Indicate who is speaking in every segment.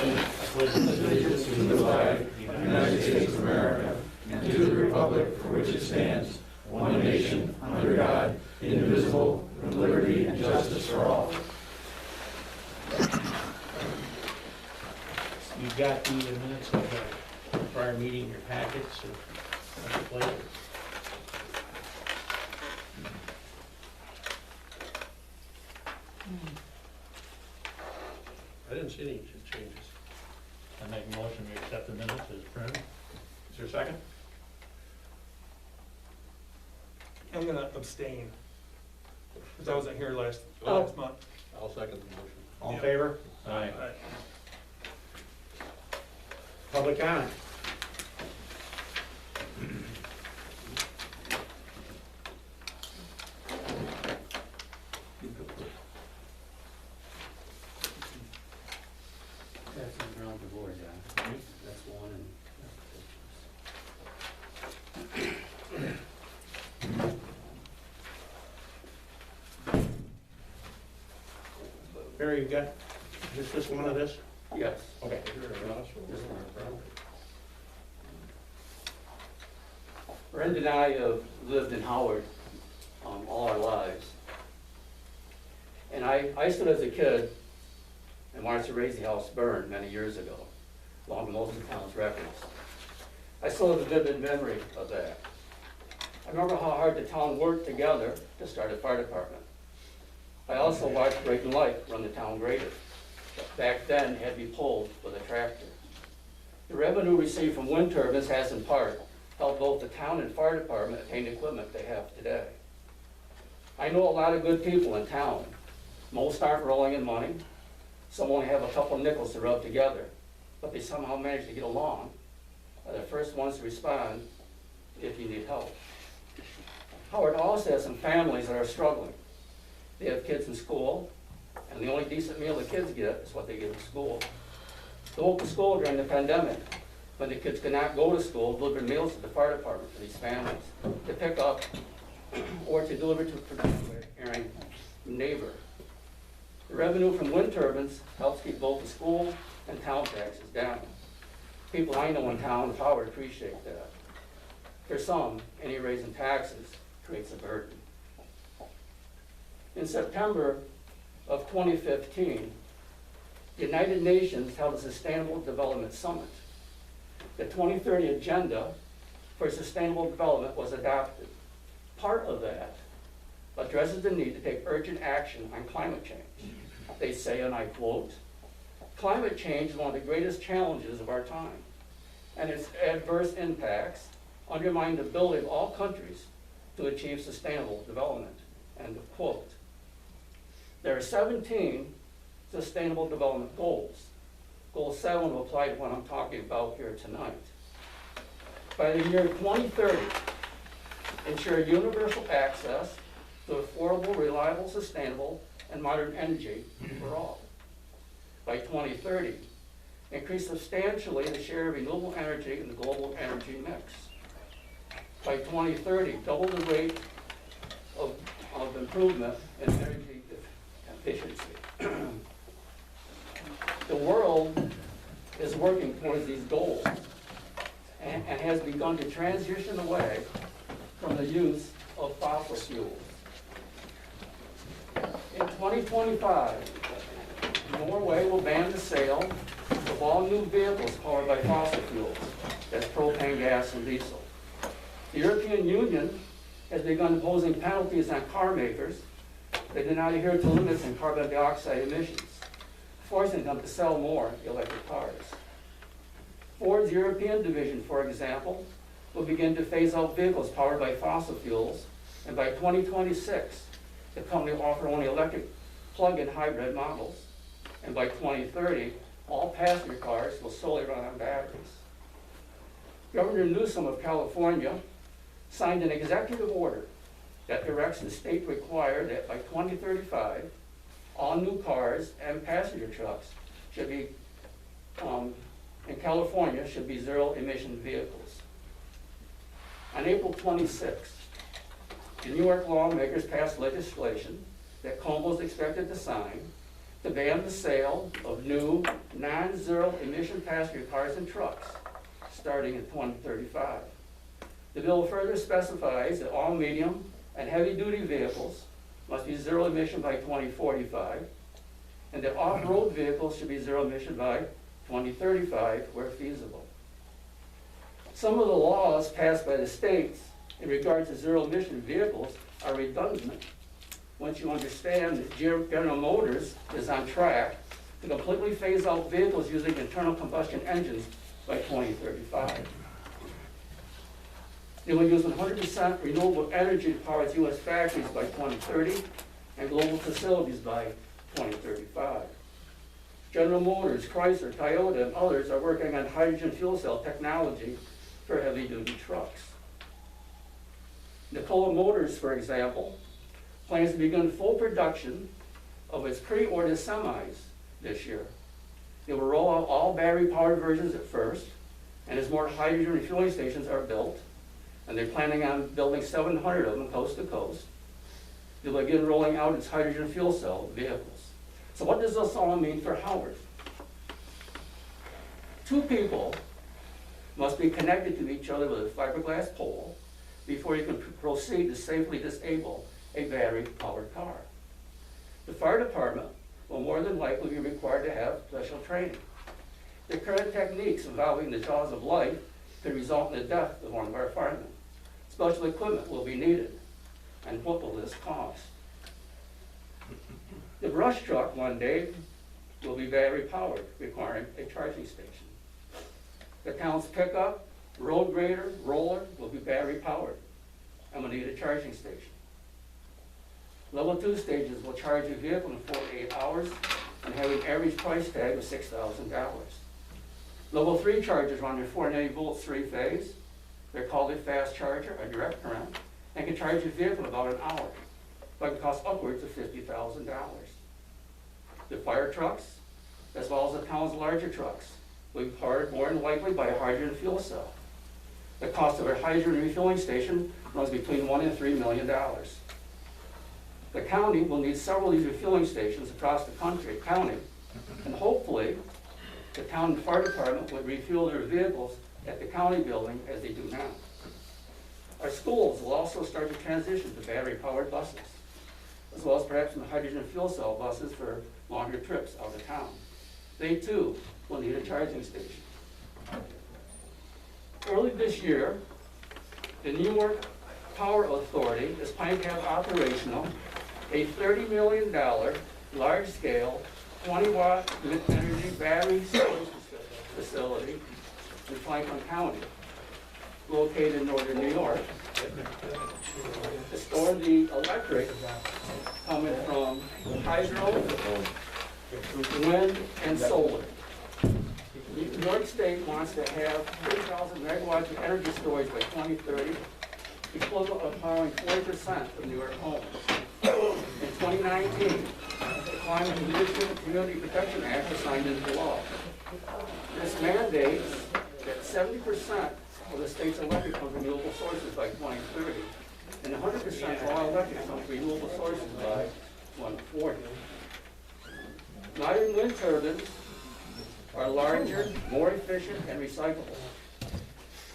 Speaker 1: allegiance to the flag of the United States of America and to the republic for which it stands, one nation, under God, indivisible, with liberty and justice for all.
Speaker 2: You've got the minutes of the prior meeting in your packets or on the plate. I didn't see any changes.
Speaker 3: I make a motion to accept the minutes as printed.
Speaker 2: Is there a second?
Speaker 4: I'm gonna abstain, because I wasn't here last month.
Speaker 1: I'll second the motion.
Speaker 2: All in favor?
Speaker 3: Aye.
Speaker 4: Right.
Speaker 2: Public comment?
Speaker 5: That's on ground of board, yeah. That's one and.
Speaker 2: Barry, you got this one of this?
Speaker 5: Yes.
Speaker 2: Okay.
Speaker 5: Brenda and I have lived in Howard all our lives. And I stood as a kid and watched the Raising House burn many years ago, along with most of the town's records. I still have a vivid memory of that. I remember how hard the town worked together to start a fire department. I also watched Braden Light run the town grader. Back then, it had to be pulled with a tractor. The revenue received from wind turbines has in part helped both the town and fire department attain the equipment they have today. I know a lot of good people in town. Most aren't rolling in money. Some only have a couple nickels to rub together, but they somehow manage to get along. Are the first ones to respond if you need help. Howard also has some families that are struggling. They have kids in school, and the only decent meal the kids get is what they get in school. The open school during the pandemic, when the kids could not go to school, delivered meals to the fire department for these families to pick up or to deliver to a particular caring neighbor. The revenue from wind turbines helps keep both the school and town taxes down. People I know in town of Howard appreciate that. For some, any raise in taxes creates a burden. In September of 2015, the United Nations held a Sustainable Development Summit. The 2030 Agenda for Sustainable Development was adopted. Part of that addresses the need to take urgent action on climate change. They say, and I quote, "Climate change is one of the greatest challenges of our time, and its adverse impacts undermine the ability of all countries to achieve sustainable development," end of quote. There are 17 Sustainable Development Goals. Goal 7 will apply to what I'm talking about here tonight. By the year 2030, ensure universal access to affordable, reliable, sustainable, and modern energy for all. By 2030, increase substantially the share of renewable energy in the global energy mix. By 2030, double the rate of improvement in energy efficiency. The world is working towards these goals and has begun to transition away from the use of fossil fuels. In 2025, Norway will ban the sale of all new vehicles powered by fossil fuels, that's propane, gas, and diesel. The European Union has begun imposing penalties on car makers that do not adhere to limits in carbon dioxide emissions, forcing them to sell more electric cars. Ford's European division, for example, will begin to phase out vehicles powered by fossil fuels, and by 2026, the company will offer only electric plug-in hybrid models, and by 2030, all passenger cars will solely run on batteries. Governor Newsom of California signed an executive order that directs the state to require that by 2035, all new cars and passenger trucks should be, in California, should be zero-emission vehicles. On April 26th, the New York lawmakers passed legislation that Cuomo is expected to sign to ban the sale of new non-zero emission passenger cars and trucks starting in 2035. The bill further specifies that all medium and heavy-duty vehicles must be zero emission by 2045, and that off-road vehicles should be zero emission by 2035 where feasible. Some of the laws passed by the states in regard to zero emission vehicles are redundant once you understand that General Motors is on track to completely phase out vehicles using internal combustion engines by 2035. They will use 100% renewable energy to power its U.S. factories by 2030 and global facilities by 2035. General Motors, Chrysler, Toyota, and others are working on hydrogen fuel cell technology for heavy-duty trucks. Nikola Motors, for example, plans to begin full production of its pre-ordered semis this year. It will roll out all battery-powered versions at first, and as more hydrogen refueling stations are built, and they're planning on building 700 of them coast to coast, they'll begin rolling out its hydrogen fuel cell vehicles. So what does this all mean for Howard? Two people must be connected to each other with a fiberglass pole before you can proceed to safely disable a battery-powered car. The fire department will more than likely be required to have special training. The current techniques involving the jaws of life could result in the death of one of our firemen. Special equipment will be needed, and what will this cost? The brush truck one day will be battery-powered, requiring a charging station. The town's pickup, road grader, roller will be battery-powered, and will need a charging station. Level 2 stages will charge your vehicle in 48 hours and have an average price tag of $6,000. Level 3 chargers run your 480 volts 3-phase. They're called a fast charger, a direct current, and can charge your vehicle in about an hour, but can cost upwards of $50,000. The fire trucks, as well as the town's larger trucks, will be powered more than likely by a hydrogen fuel cell. The cost of a hydrogen refueling station runs between $1 and $3 million. The county will need several of these refueling stations across the county, and hopefully the town fire department would refuel their vehicles at the county building as they do now. Our schools will also start to transition to battery-powered buses, as well as perhaps some hydrogen fuel cell buses for longer trips out of town. They too will need a charging station. Early this year, the New York Power Authority is planning to have operational a $30 million large-scale 20-watt energy battery storage facility in Franklin County, located in northern New York, to store the electric coming from hydro, wind, and solar. New York State wants to have 3,000 megawatts of energy storage by 2030, equivalent of powering 40% of New York homes. In 2019, the Climate and Community Protection Act was signed into law. This mandates that 70% of the state's electric from renewable sources by 2030, and 100% of all electric from renewable sources by 2040. Modern wind turbines are larger, more efficient, and recyclable.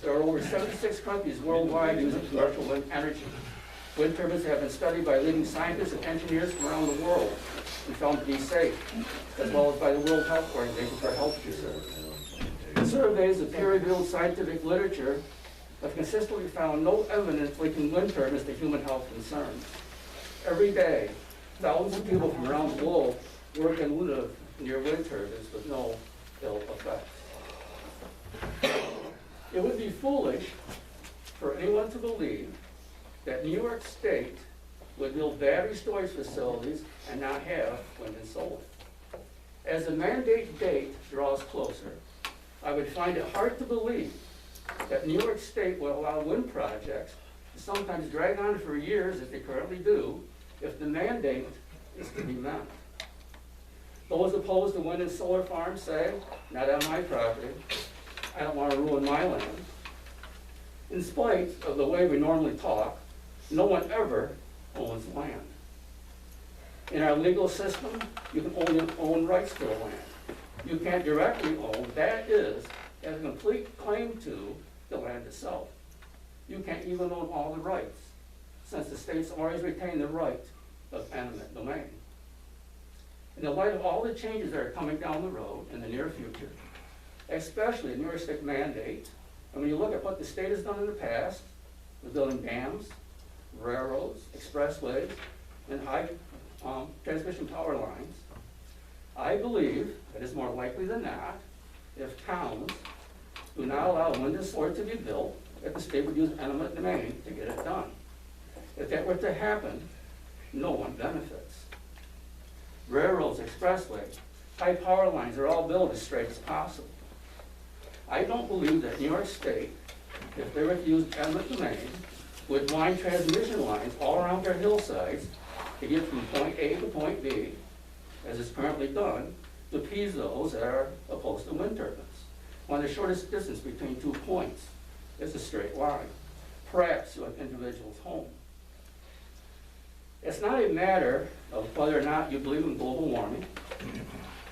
Speaker 5: There are over 76 countries worldwide using commercial wind energy. Wind turbines have been studied by leading scientists and engineers from around the world and found to be safe, as well as by the World Health Organization for health research. Surveys of peer-reviewed scientific literature have consistently found no evidence linking wind turbines to human health concerns. Every day, thousands of people from around the globe work and live near wind turbines with no ill effects. It would be foolish for anyone to believe that New York State would build battery storage facilities and not have wind and solar. As the mandate date draws closer, I would find it hard to believe that New York State will allow wind projects to sometimes drag on for years, as they currently do, if the mandate is to be met. Those opposed to wind and solar farms say, not on my property, I don't want to ruin my land. In spite of the way we normally talk, no one ever owns land. In our legal system, you can only own rights to the land. You can't directly own, that is, have a complete claim to the land itself. You can't even own all the rights, since the states always retain the right of eminent domain. In the light of all the changes that are coming down the road in the near future, especially the New York State mandate, and when you look at what the state has done in the past, with building dams, railroads, expressways, and high transmission power lines, I believe that it's more likely than not, if towns do not allow wind and solar to be built, that the state would use eminent domain to get it done. If that were to happen, no one benefits. Railroads, expressways, high power lines are all built as straight as possible. I don't believe that New York State, if they were to use eminent domain, would wind transmission lines all around their hillsides to get from point A to point B, as is currently done, to appease those that are opposed to wind turbines, when the shortest distance between 2 points is a straight line, perhaps to an individual's home. It's not a matter of whether or not you believe in global warming,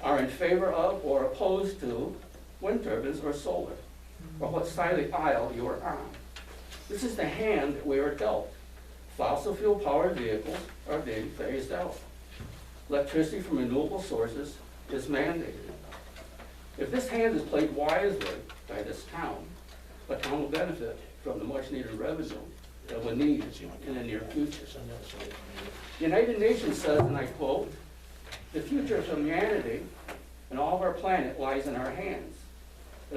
Speaker 5: are in favor of or opposed to wind turbines or solar, or what side of the aisle you are on. This is the hand that we are dealt. Fossil fuel powered vehicles are being phased out. Electricity from renewable sources is mandated. If this hand is played wisely by this town, the town will benefit from the much needed revenue that we need in the near future. The United Nations says, and I quote, "The future of humanity and all of our planet lies in our hands. It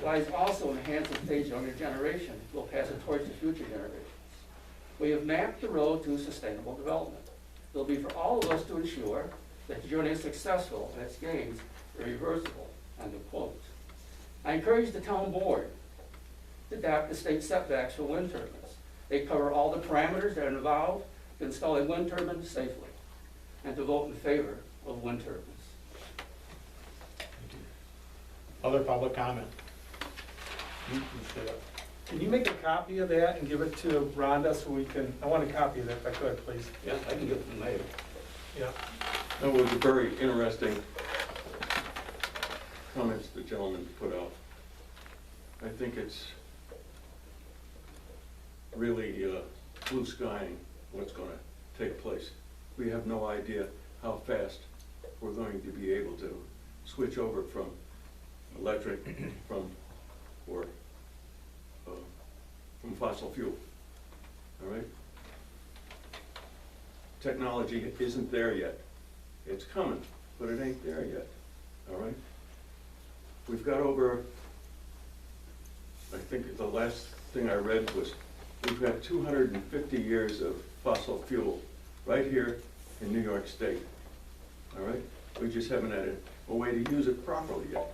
Speaker 5: lies also in the hands of today's younger generation who will pass it towards the future generations. We have mapped the road to sustainable development. It will be for all of us to ensure that the journey is successful and its gains irreversible." End of quote. I encourage the town board to adopt the state setbacks for wind turbines. They cover all the parameters that are involved in installing wind turbines safely, and to vote in favor of wind turbines.
Speaker 2: Other public comment?
Speaker 4: Can you make a copy of that and give it to Rhonda so we can, I want a copy of that if I could, please.
Speaker 5: Yeah, I can get it from mayor.
Speaker 4: Yeah.
Speaker 1: That was a very interesting comments the gentleman put out. I think it's really blue skying what's going to take place. We have no idea how fast we're going to be able to switch over from electric from fossil fuel. All right? Technology isn't there yet. It's coming, but it ain't there yet. All right? We've got over, I think the last thing I read was, we've got 250 years of fossil fuel right here in New York State. All right? We just haven't had a way to use it properly yet.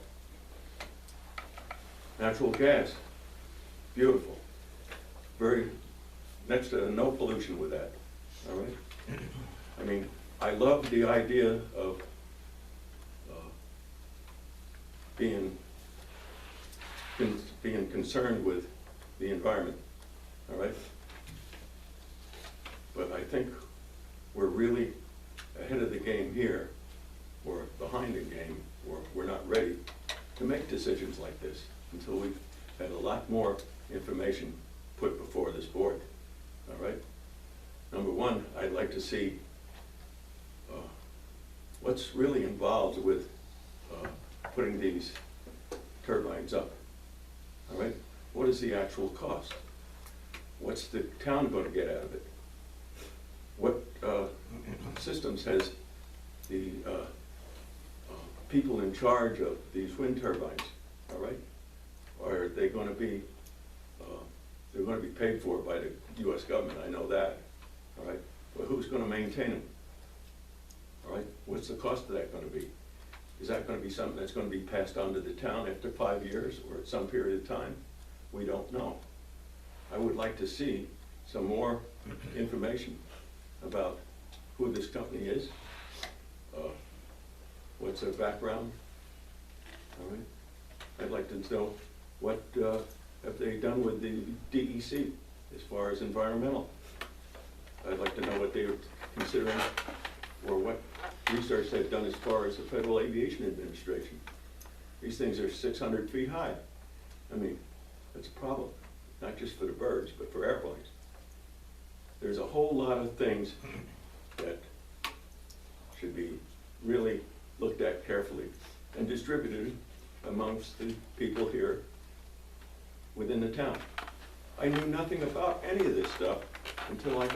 Speaker 1: Natural gas, beautiful. Very, next to no pollution with that. All right? I mean, I love the idea of being concerned with the environment, all right? But I think we're really ahead of the game here, or behind the game, or we're not ready to make decisions like this until we've had a lot more information put before this board, all right? Number one, I'd like to see what's really involved with putting these turbines up, all right? What is the actual cost? What's the town going to get out of it? What systems has the people in charge of these wind turbines, all right? Are they going to be, they're going to be paid for by the US government, I know that, all right? But who's going to maintain them? All right, what's the cost of that going to be? Is that going to be something that's going to be passed on to the town after 5 years or at some period of time? We don't know. I would like to see some more information about who this company is, what's their background, all right? I'd like to know what have they done with the DEC as far as environmental I'd like to know what they're considering, or what research they've done as far as the Federal Aviation Administration. These things are 600 feet high. I mean, that's a problem, not just for the birds, but for airplanes. There's a whole lot of things that should be really looked at carefully and distributed amongst the people here within the town. I knew nothing about any of this stuff until I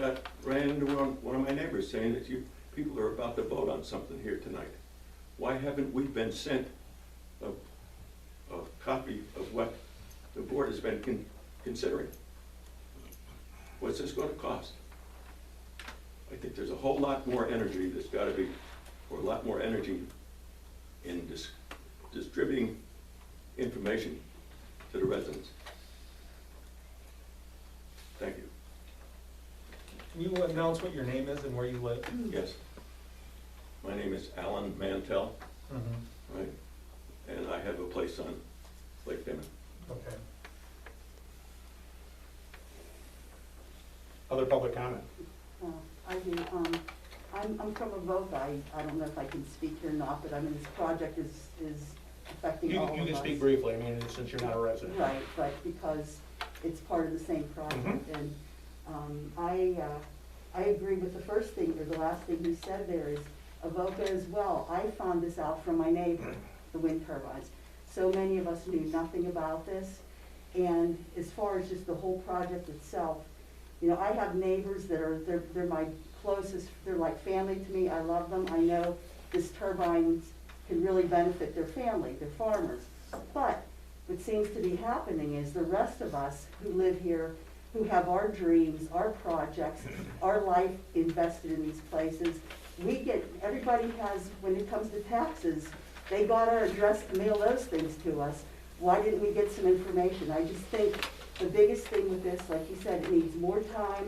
Speaker 1: ran into one of my neighbors saying that you people are about to vote on something here tonight. Why haven't we been sent a copy of what the board has been considering? What's this going to cost? I think there's a whole lot more energy that's got to be, or a lot more energy in distributing information to the residents. Thank you.
Speaker 4: Can you announce what your name is and where you live?
Speaker 1: Yes. My name is Alan Mantell,
Speaker 4: Mm-hmm.
Speaker 1: right? And I have a place on Lake Dimon.
Speaker 4: Okay.
Speaker 2: Other public comment?
Speaker 6: I do, I'm from Avoca. I don't know if I can speak here or not, but I mean, this project is affecting all of us.
Speaker 2: You can speak briefly, I mean, since you're not a resident.
Speaker 6: Right, but because it's part of the same project. And I agree with the first thing, or the last thing you said there is Avoca as well. I found this out from my neighbor, the wind turbines. So many of us knew nothing about this. And as far as just the whole project itself, you know, I have neighbors that are, they're my closest, they're like family to me. I love them. I know this turbine can really benefit their family, their farmers. But what seems to be happening is the rest of us who live here, who have our dreams, our projects, our life invested in these places, everybody has, when it comes to taxes, they got our address to mail those things to us. Why didn't we get some information? I just think the biggest thing with this, like you said, it needs more time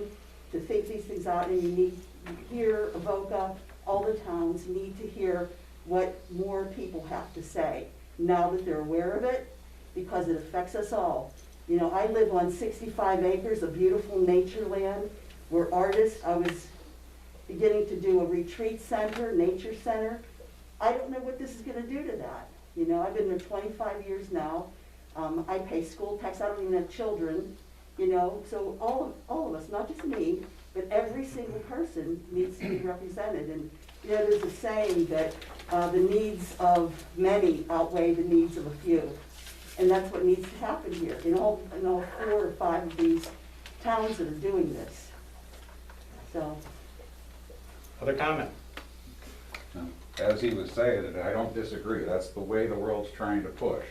Speaker 6: to think these things out, and you need to hear Avoca, all the towns need to hear what more people have to say now that they're aware of it, because it affects us all. You know, I live on 65 acres of beautiful nature land. We're artists. I was beginning to do a retreat center, nature center. I don't know what this is gonna do to that. You know, I've been there 25 years now. I pay school tax. I don't even have children, you know. So all of us, not just me, but every single person needs to be represented. And, you know, there's a saying that the needs of many outweigh the needs of a few. And that's what needs to happen here in all 4 or 5 of these towns that are doing this. So.
Speaker 2: Other comment?
Speaker 7: As he was saying, and I don't disagree, that's the way the world's trying to push.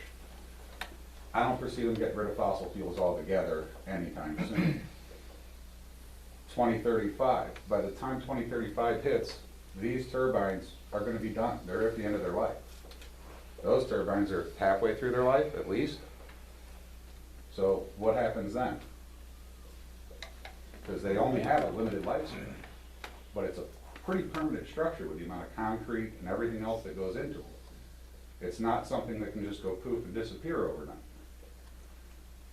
Speaker 7: I don't foresee them getting rid of fossil fuels altogether anytime soon. 2035, by the time 2035 hits, these turbines are gonna be done. They're at the end of their life. Those turbines are halfway through their life, at least. So what happens then? Because they only have a limited lifespan, but it's a pretty permanent structure with the amount of concrete and everything else that goes into it. It's not something that can just go poof and disappear overnight.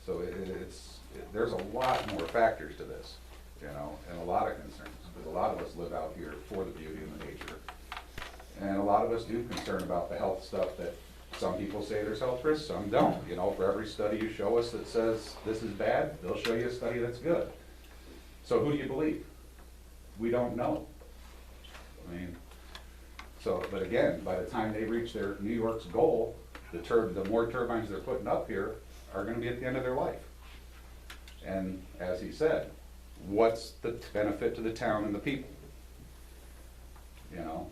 Speaker 7: So there's a lot more factors to this, you know, and a lot of concerns, because a lot of us live out here for the beauty and the nature. And a lot of us do concern about the health stuff that some people say there's health risks, some don't. You know, for every study you show us that says this is bad, they'll show you a study that's good. So who do you believe? We don't know. I mean, so, but again, by the time they reach their New York's goal, the more turbines they're putting up here are gonna be at the end of their life. And as he said, what's the benefit to the town and the people? You know,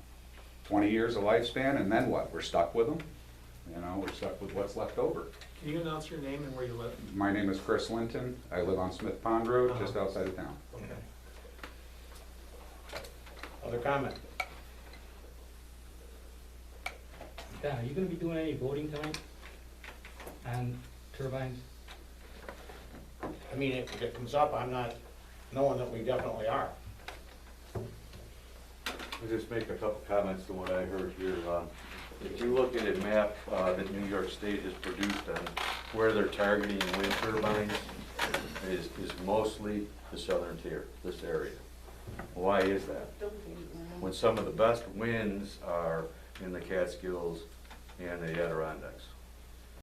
Speaker 7: 20 years of lifespan, and then what? We're stuck with them? You know, we're stuck with what's left over.
Speaker 4: Can you announce your name and where you live?
Speaker 7: My name is Chris Linton. I live on Smith Pond Road, just outside of town.
Speaker 4: Okay.
Speaker 2: Other comment?
Speaker 8: Dan, are you gonna be doing any voting tonight on turbines?
Speaker 2: I mean, if it comes up, I'm not knowing that we definitely are.
Speaker 9: I'll just make a couple comments to what I heard here. If you look at a map that New York State has produced on where they're targeting wind turbines, is mostly the southern tier, this area. Why is that? When some of the best winds are in the Catskills and the Adirondacks.